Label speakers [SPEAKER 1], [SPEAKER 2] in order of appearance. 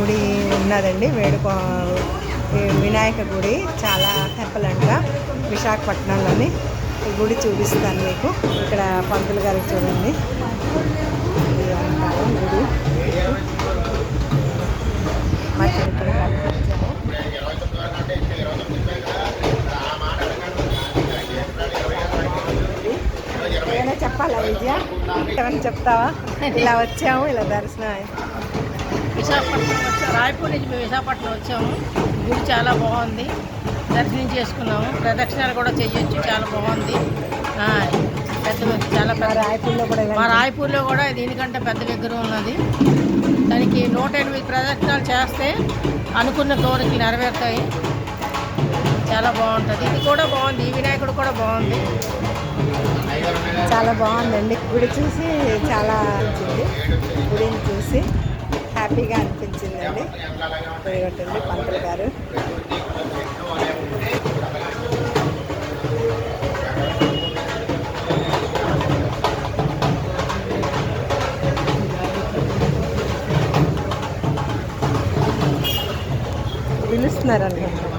[SPEAKER 1] గుడి ఉన్నదండి. వినాయక గుడి చాలా టెంపుల్గా విశాఖపట్నంలోని. ఈ గుడి చూపిస్తాను మీకు. ఇక్కడ పంతులు గారికి చూడండి గుడి. మాకు ఇక్కడ కనిపించాము. ఏమైనా చెప్పాలా విజయ? ఏమైనా చెప్తావా? ఇలా వచ్చాము, ఇలా దర్శనం.
[SPEAKER 2] విశాఖపట్నం వచ్చాము, రాయపూర్ నుంచి మేము విశాఖపట్నం వచ్చాము. గుడి చాలా బాగుంది, దర్శనం చేసుకున్నాము. ప్రదక్షిణాలు కూడా చేయొచ్చు, చాలా బాగుంది. చాలా పెద్ద రాయపూర్లో కూడా దీనికంటే పెద్ద విగ్రహం ఉన్నది. దానికి 108 ప్రదక్షిణాలు చేస్తే అనుకున్న కోరికలు నెరవేరుతాయి. చాలా బాగుంటుంది. ఇది కూడా బాగుంది, ఈ వినాయకుడు కూడా బాగుంది.
[SPEAKER 1] చాలా బాగుందండి. గుడి చూసి చాలా నచ్చింది. గుడిని చూసి హ్యాపీగా అనిపించిందండి. ఇదిగోటండి పంతులు గారు. పిలుస్తున్నారు అనుకుంటున్నాను.